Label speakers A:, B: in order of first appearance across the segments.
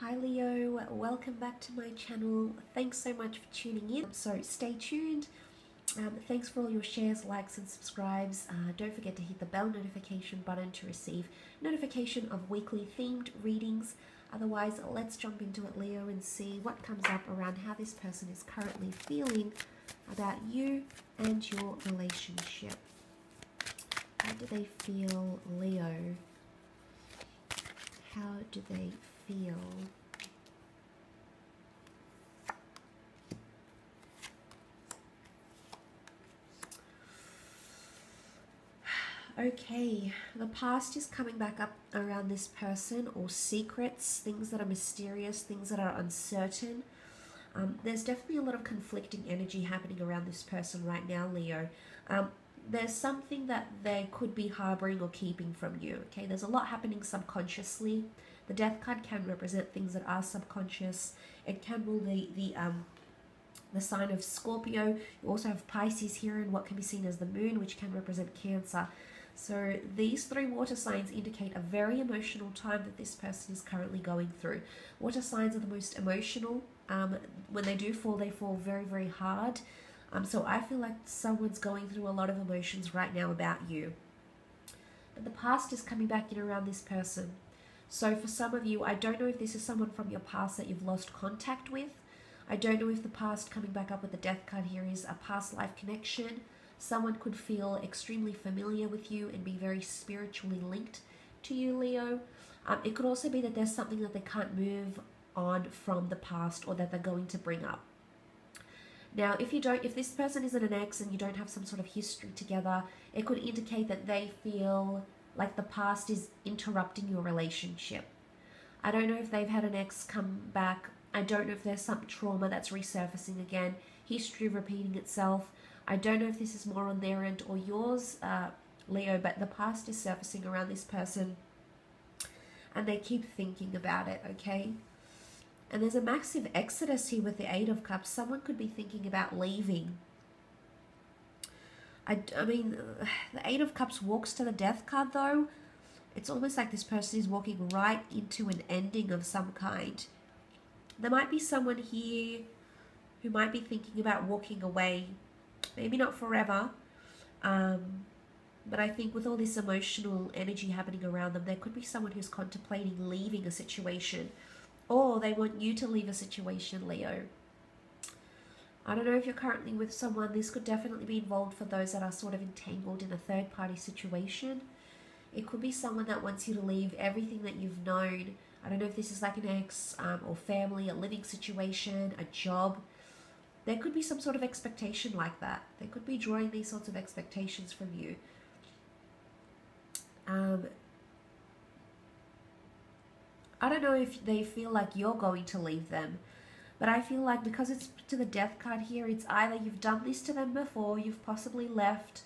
A: Hi Leo, welcome back to my channel. Thanks so much for tuning in. So stay tuned. Thanks for all your shares, likes and subscribes. Don't forget to hit the bell notification button to receive notification of weekly themed readings. Otherwise, let's jump into it, Leo, and see what comes up around how this person is currently feeling about you and your relationship. How do they feel, Leo? How do they feel? Okay, the past is coming back up around this person, or secrets, things that are mysterious, things that are uncertain. There's definitely a lot of conflicting energy happening around this person right now, Leo. There's something that they could be harboring or keeping from you. Okay, there's a lot happening subconsciously. The death card can represent things that are subconscious. It can rule the sign of Scorpio. You also have Pisces here in what can be seen as the moon, which can represent Cancer. So these three water signs indicate a very emotional time that this person is currently going through. Water signs are the most emotional. When they fall very, very hard. So I feel like someone's going through a lot of emotions right now about you. But the past is coming back in around this person. So for some of you, I don't know if this is someone from your past that you've lost contact with. I don't know if the past coming back up with the death card here is a past life connection. Someone could feel extremely familiar with you and be very spiritually linked to you, Leo. It could also be that there's something that they can't move on from the past, or that they're going to bring up. Now, if this person isn't an ex and you don't have some sort of history together, it could indicate that they feel like the past is interrupting your relationship. I don't know if they've had an ex come back. I don't know if there's some trauma that's resurfacing again, history repeating itself. I don't know if this is more on their end or yours, Leo, but the past is surfacing around this person and they keep thinking about it, okay? And there's a massive exodus here with the Eight of Cups. Someone could be thinking about leaving. I mean, the Eight of Cups walks to the Death card, though. It's almost like this person is walking right into an ending of some kind. There might be someone here who might be thinking about walking away. Maybe not forever. But I think with all this emotional energy happening around them, there could be someone who's contemplating leaving a situation. Or they want you to leave a situation, Leo. I don't know if you're currently with someone. This could definitely be involved for those that are sort of entangled in a third-party situation. It could be someone that wants you to leave everything that you've known. I don't know if this is like an ex or family, a living situation, a job. There could be some sort of expectation like that. They could be drawing these sorts of expectations from you. I don't know if they feel like you're going to leave them, but I feel like because it's to the Death card here, it's either you've done this to them before, you've possibly left,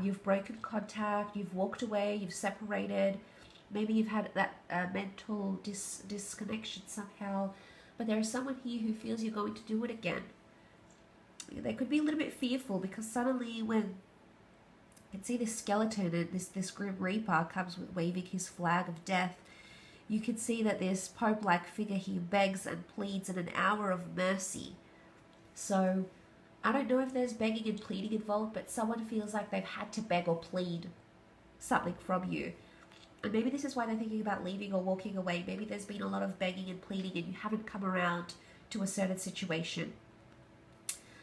A: you've broken contact, you've walked away, you've separated, maybe you've had that mental disconnection somehow, but there is someone here who feels you're going to do it again. They could be a little bit fearful because suddenly when you can see this skeleton and this Grim Reaper comes with waving his flag of death, you can see that this Pope-like figure here begs and pleads in an hour of mercy. So I don't know if there's begging and pleading involved, but someone feels like they've had to beg or plead something from you. And maybe this is why they're thinking about leaving or walking away. Maybe there's been a lot of begging and pleading and you haven't come around to a certain situation.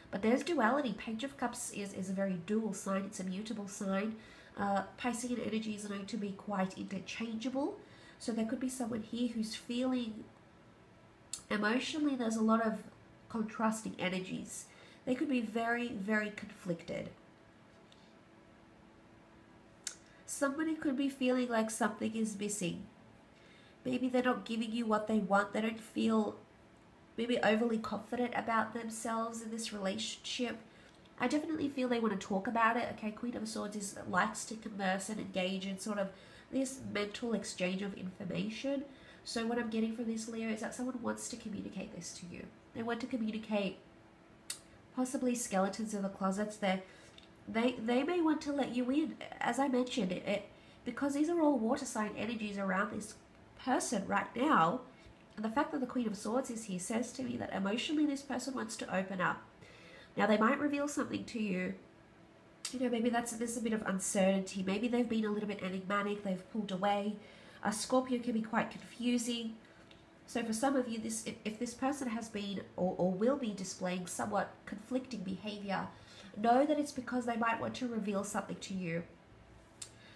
A: But there's duality. Page of Cups is a very dual sign. It's a mutable sign. Piscean energy is known to be quite interchangeable. So there could be someone here who's feeling emotionally, there's a lot of contrasting energies. They could be very, very conflicted. Somebody could be feeling like something is missing. Maybe they're not giving you what they want. They don't feel maybe overly confident about themselves in this relationship. I definitely feel they want to talk about it. Okay, Queen of Swords likes to converse and engage in sort of this mental exchange of information. So what I'm getting from this, Leo, is that someone wants to communicate this to you. They want to communicate possibly skeletons in the closets. They may want to let you in. As I mentioned, because these are all water sign energies around this person right now, And the fact that the Queen of Swords is here says to me that emotionally this person wants to open up. Now, they might reveal something to you. You know, maybe there's a bit of uncertainty. Maybe they've been a little bit enigmatic. They've pulled away. A Scorpio can be quite confusing. So for some of you, if this person has been or will be displaying somewhat conflicting behavior, know that it's because they might want to reveal something to you.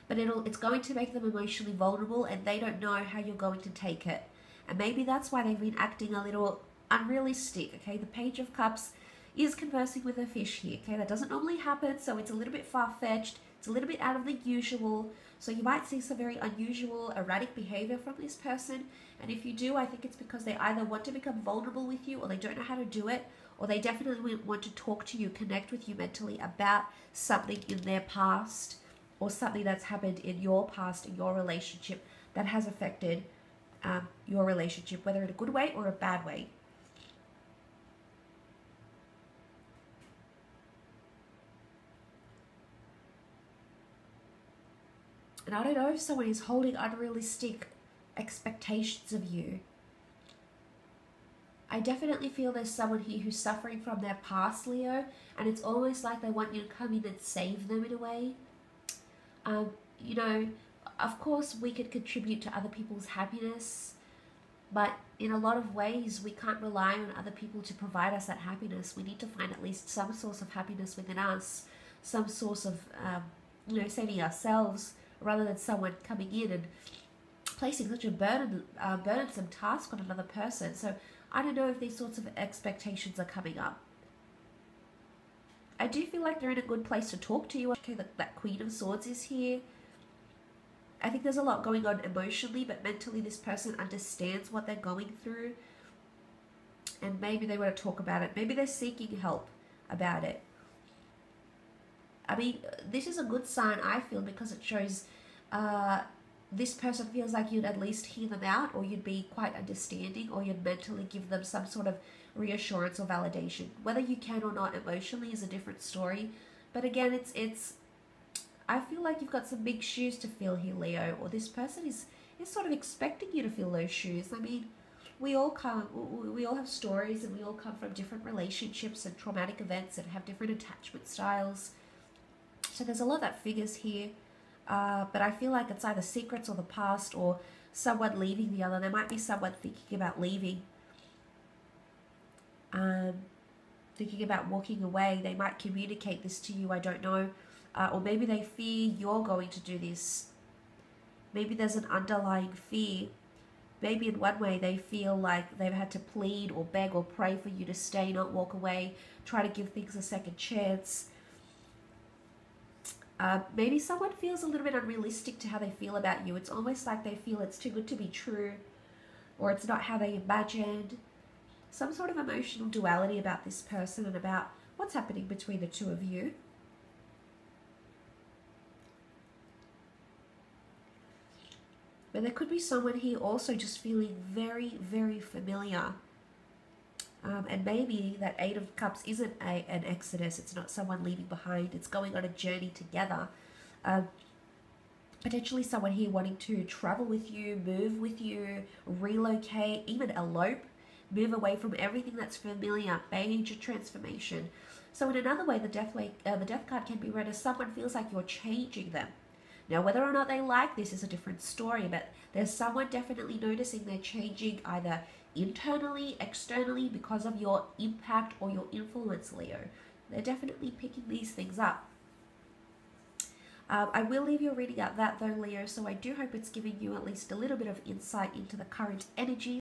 A: But it's going to make them emotionally vulnerable, and they don't know how you're going to take it. And maybe that's why they've been acting a little unrealistic, okay? The Page of Cups is conversing with a fish here, okay? That doesn't normally happen, so it's a little bit far-fetched. It's a little bit out of the usual. So you might see some very unusual, erratic behavior from this person. And if you do, I think it's because they either want to become vulnerable with you, or they don't know how to do it, or they definitely want to talk to you, connect with you mentally about something in their past, or something that's happened in your past, in your relationship, that has affected your relationship, whether in a good way or a bad way. And I don't know if someone is holding unrealistic expectations of you. I definitely feel there's someone here who's suffering from their past, Leo, and it's almost like they want you to come in and save them in a way. You know, of course we could contribute to other people's happiness, but in a lot of ways we can't rely on other people to provide us that happiness. We need to find at least some source of happiness within us, some source of, you know, saving ourselves, rather than someone coming in and placing such a burdensome task on another person. So I don't know if these sorts of expectations are coming up. I do feel like they're in a good place to talk to you. Okay, that Queen of Swords is here. I think there's a lot going on emotionally, but mentally this person understands what they're going through. And maybe they want to talk about it. Maybe they're seeking help about it. I mean, this is a good sign, I feel, because it shows this person feels like you'd at least hear them out, or you'd be quite understanding, or you'd mentally give them some sort of reassurance or validation. Whether you can or not emotionally is a different story. But again, it's I feel like you've got some big shoes to fill here, Leo, or this person is sort of expecting you to fill those shoes. I mean, we all have stories, and we all come from different relationships and traumatic events and have different attachment styles. So there's a lot that figures here, but I feel like it's either secrets or the past, or someone leaving the other. There might be someone thinking about leaving, thinking about walking away. They might communicate this to you, I don't know, or maybe they fear you're going to do this. Maybe there's an underlying fear. Maybe in one way they feel like they've had to plead or beg or pray for you to stay, not walk away, try to give things a second chance. Maybe someone feels a little bit unrealistic to how they feel about you. It's almost like they feel it's too good to be true, or it's not how they imagined. Some sort of emotional duality about this person and about what's happening between the two of you. But there could be someone here also just feeling very, very familiar. And maybe that Eight of Cups isn't an exodus. It's not someone leaving behind. It's going on a journey together. Potentially someone here wanting to travel with you, move with you, relocate, even elope, move away from everything that's familiar, major transformation. So in another way, the Death card can be read as someone feels like you're changing them. Now, whether or not they like this is a different story, but there's someone definitely noticing they're changing either internally, externally, because of your impact or your influence, Leo. They're definitely picking these things up. I will leave your reading at that though, Leo, so I do hope it's giving you at least a little bit of insight into the current energy